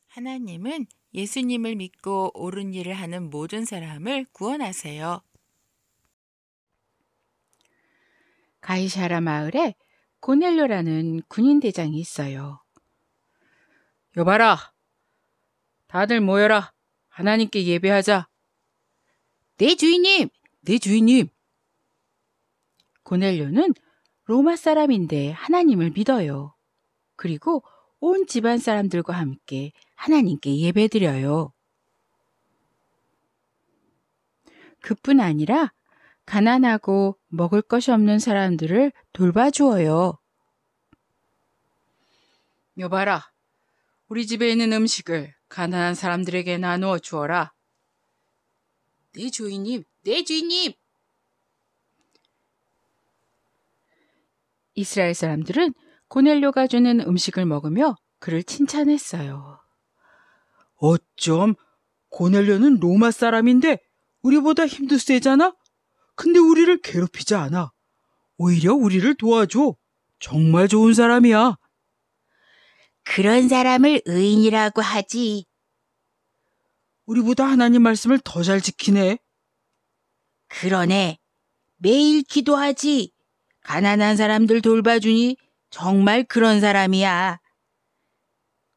하나님은 예수님을 믿고 옳은 일을 하는 모든 사람을 구원하세요. 가이사라 마을에 고넬료라는 군인 대장이 있어요. 여봐라, 다들 모여라. 하나님께 예배하자. 네 주인님, 네 주인님. 고넬료는 로마 사람인데 하나님을 믿어요. 그리고 온 집안 사람들과 함께 하나님께 예배드려요. 그뿐 아니라 가난하고 먹을 것이 없는 사람들을 돌봐주어요. 여봐라, 우리 집에 있는 음식을 가난한 사람들에게 나누어 주어라. 네 주인님, 네 주인님. 이스라엘 사람들은 고넬료가 주는 음식을 먹으며 그를 칭찬했어요. 어쩜 고넬료는 로마 사람인데 우리보다 힘도 세잖아? 근데 우리를 괴롭히지 않아. 오히려 우리를 도와줘. 정말 좋은 사람이야. 그런 사람을 의인이라고 하지. 우리보다 하나님 말씀을 더 잘 지키네. 그러네. 매일 기도하지. 가난한 사람들 돌봐주니 정말 그런 사람이야.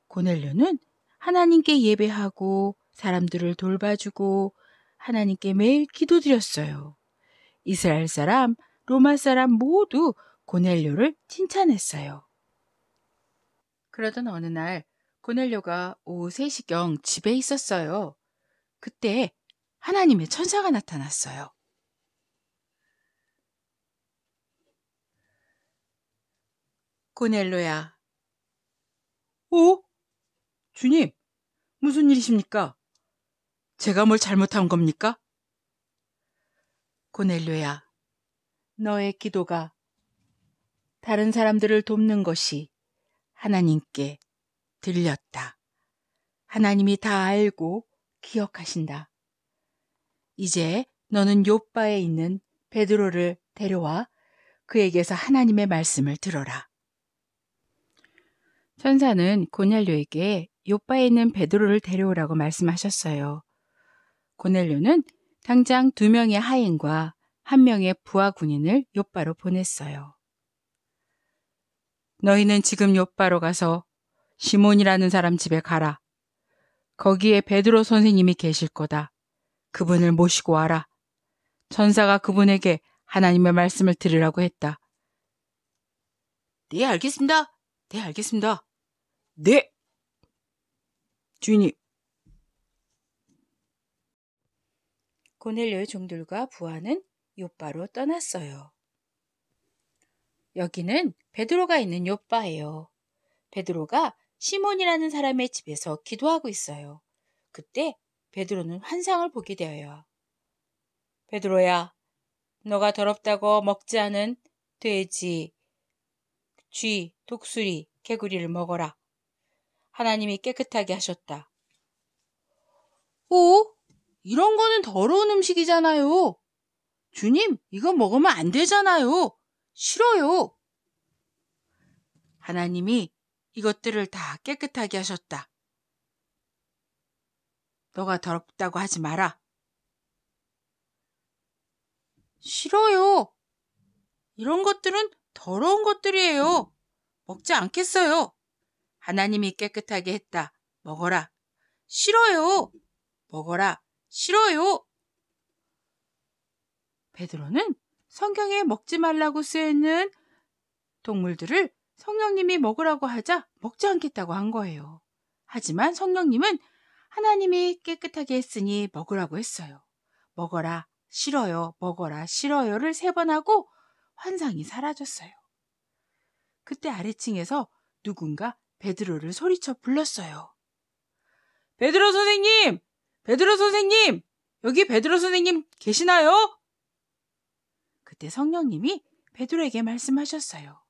고넬료는 하나님께 예배하고 사람들을 돌봐주고 하나님께 매일 기도드렸어요. 이스라엘 사람, 로마 사람 모두 고넬료를 칭찬했어요. 그러던 어느 날 고넬료가 오후 3시경 집에 있었어요. 그때 하나님의 천사가 나타났어요. 고넬료야. 주님, 무슨 일이십니까? 제가 뭘 잘못한 겁니까? 고넬료야, 너의 기도가 다른 사람들을 돕는 것이 하나님께 들렸다. 하나님이 다 알고 기억하신다. 이제 너는 요빠에 있는 베드로를 데려와 그에게서 하나님의 말씀을 들어라. 천사는 고넬료에게 요빠에 있는 베드로를 데려오라고 말씀하셨어요. 고넬료는 당장 2명의 하인과 1명의 부하 군인을 요빠로 보냈어요. 너희는 지금 요빠로 가서 시몬이라는 사람 집에 가라. 거기에 베드로 선생님이 계실 거다. 그분을 모시고 와라. 천사가 그분에게 하나님의 말씀을 들으라고 했다. 네, 알겠습니다. 네, 알겠습니다. 네! 주인님. 고넬료의 종들과 부하는 요빠로 떠났어요. 여기는 베드로가 있는 요빠예요. 베드로가 시몬이라는 사람의 집에서 기도하고 있어요. 그때 베드로는 환상을 보게 되어요. 베드로야, 너가 더럽다고 먹지 않은 돼지, 쥐, 독수리, 개구리를 먹어라. 하나님이 깨끗하게 하셨다. 이런 거는 더러운 음식이잖아요. 주님, 이거 먹으면 안 되잖아요. 싫어요. 하나님이 이것들을 다 깨끗하게 하셨다. 너가 더럽다고 하지 마라. 싫어요. 이런 것들은 더러운 것들이에요. 먹지 않겠어요. 하나님이 깨끗하게 했다. 먹어라. 싫어요. 먹어라. 싫어요. 베드로는 성경에 먹지 말라고 쓰여있는 동물들을 성령님이 먹으라고 하자 먹지 않겠다고 한 거예요. 하지만 성령님은 하나님이 깨끗하게 했으니 먹으라고 했어요. 먹어라, 싫어요, 먹어라, 싫어요를 3번 하고 환상이 사라졌어요. 그때 아래층에서 누군가 베드로를 소리쳐 불렀어요. 베드로 선생님! 베드로 선생님! 여기 베드로 선생님 계시나요? 그때 성령님이 베드로에게 말씀하셨어요.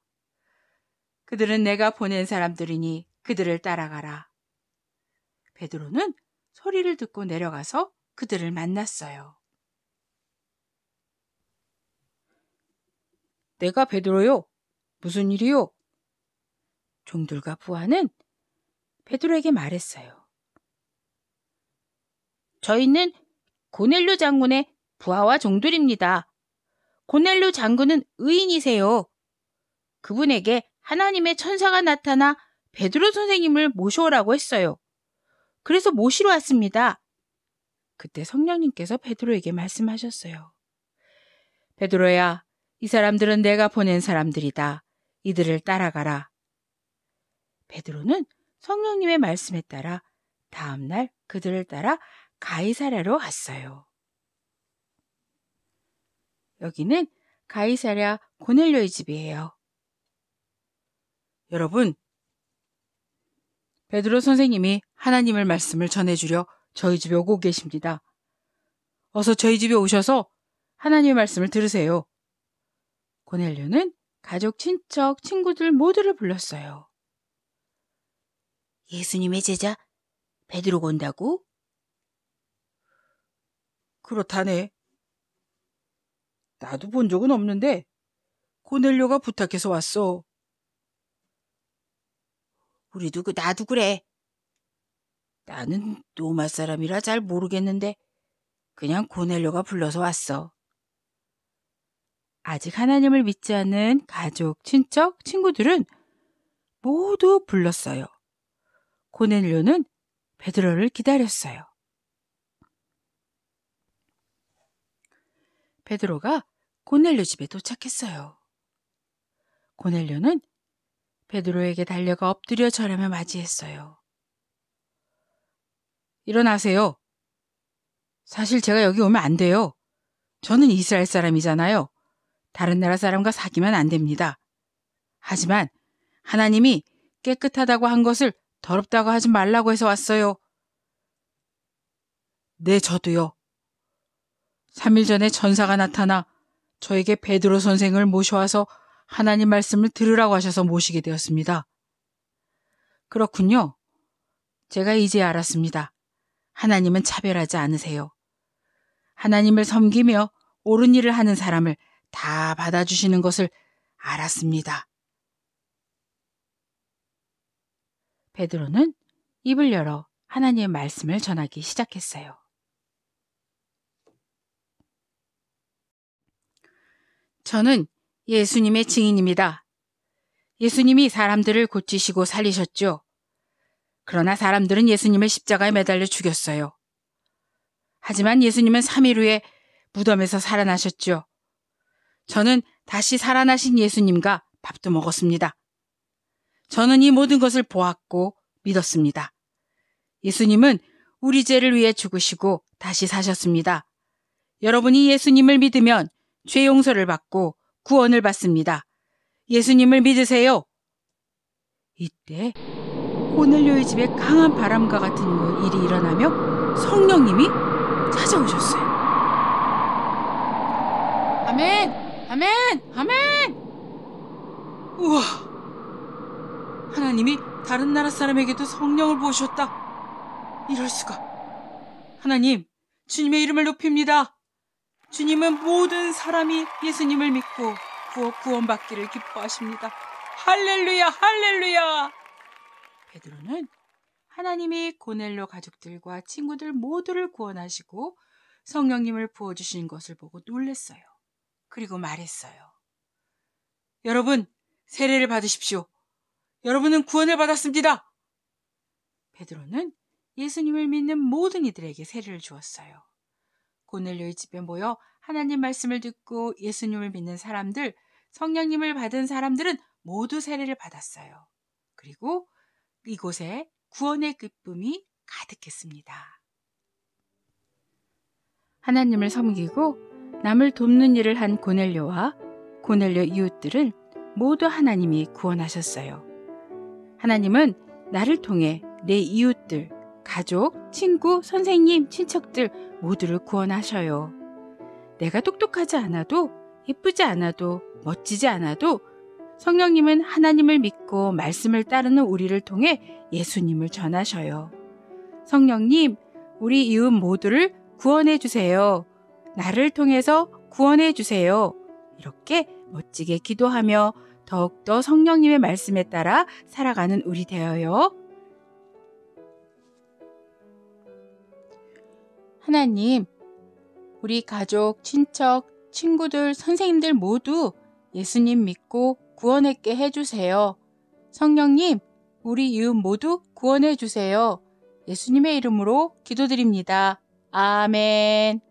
그들은 내가 보낸 사람들이니 그들을 따라가라. 베드로는 소리를 듣고 내려가서 그들을 만났어요. 내가 베드로요. 무슨 일이요? 종들과 부하는 베드로에게 말했어요. 저희는 고넬료 장군의 부하와 종들입니다. 고넬료 장군은 의인이세요. 그분에게 하나님의 천사가 나타나 베드로 선생님을 모셔오라고 했어요. 그래서 모시러 왔습니다. 그때 성령님께서 베드로에게 말씀하셨어요. 베드로야, 이 사람들은 내가 보낸 사람들이다. 이들을 따라가라. 베드로는 성령님의 말씀에 따라 다음날 그들을 따라 가이사랴로 갔어요. 여기는 가이사랴 고넬료의 집이에요. 여러분, 베드로 선생님이 하나님의 말씀을 전해주려 저희 집에 오고 계십니다. 어서 저희 집에 오셔서 하나님의 말씀을 들으세요. 고넬료는 가족, 친척, 친구들 모두를 불렀어요. 예수님의 제자 베드로가 온다고? 그렇다네. 나도 본 적은 없는데 고넬료가 부탁해서 왔어. 나도 그래. 나는 로마 사람이라 잘 모르겠는데 그냥 고넬료가 불러서 왔어. 아직 하나님을 믿지 않는 가족, 친척, 친구들은 모두 불렀어요. 고넬료는 베드로를 기다렸어요. 베드로가 고넬료 집에 도착했어요. 고넬료는 베드로에게 달려가 엎드려 절하며 맞이했어요. 일어나세요. 사실 제가 여기 오면 안 돼요. 저는 이스라엘 사람이잖아요. 다른 나라 사람과 사귀면 안 됩니다. 하지만 하나님이 깨끗하다고 한 것을 더럽다고 하지 말라고 해서 왔어요. 네, 저도요. 3일 전에 천사가 나타나 저에게 베드로 선생을 모셔와서 하나님 말씀을 들으라고 하셔서 모시게 되었습니다. 그렇군요. 제가 이제 알았습니다. 하나님은 차별하지 않으세요. 하나님을 섬기며 옳은 일을 하는 사람을 다 받아주시는 것을 알았습니다. 베드로는 입을 열어 하나님의 말씀을 전하기 시작했어요. 저는 예수님의 증인입니다. 예수님이 사람들을 고치시고 살리셨죠. 그러나 사람들은 예수님을 십자가에 매달려 죽였어요. 하지만 예수님은 3일 후에 무덤에서 살아나셨죠. 저는 다시 살아나신 예수님과 밥도 먹었습니다. 저는 이 모든 것을 보았고 믿었습니다. 예수님은 우리 죄를 위해 죽으시고 다시 사셨습니다. 여러분이 예수님을 믿으면 죄 용서를 받고 구원을 받습니다. 예수님을 믿으세요. 이때 고넬료의 집에 강한 바람과 같은 일이 일어나며 성령님이 찾아오셨어요. 아멘! 아멘! 아멘! 우와! 하나님이 다른 나라 사람에게도 성령을 부으셨다. 이럴 수가. 하나님, 주님의 이름을 높입니다. 주님은 모든 사람이 예수님을 믿고 구원받기를 기뻐하십니다. 할렐루야, 할렐루야! 베드로는 하나님이 고넬료 가족들과 친구들 모두를 구원하시고 성령님을 부어주신 것을 보고 놀랐어요. 그리고 말했어요. 여러분, 세례를 받으십시오. 여러분은 구원을 받았습니다. 베드로는 예수님을 믿는 모든 이들에게 세례를 주었어요. 고넬료의 집에 모여 하나님 말씀을 듣고 예수님을 믿는 사람들, 성령님을 받은 사람들은 모두 세례를 받았어요. 그리고 이곳에 구원의 기쁨이 가득했습니다. 하나님을 섬기고 남을 돕는 일을 한 고넬료와 고넬료 이웃들을 모두 하나님이 구원하셨어요. 하나님은 나를 통해 내 이웃들, 가족, 친구, 선생님, 친척들 모두를 구원하셔요. 내가 똑똑하지 않아도, 예쁘지 않아도, 멋지지 않아도 성령님은 하나님을 믿고 말씀을 따르는 우리를 통해 예수님을 전하셔요. 성령님, 우리 이웃 모두를 구원해 주세요. 나를 통해서 구원해 주세요. 이렇게 멋지게 기도하며 더욱더 성령님의 말씀에 따라 살아가는 우리 되어요. 하나님, 우리 가족, 친척, 친구들, 선생님들 모두 예수님 믿고 구원했게 해주세요. 성령님, 우리 이웃 모두 구원해 주세요. 예수님의 이름으로 기도드립니다. 아멘.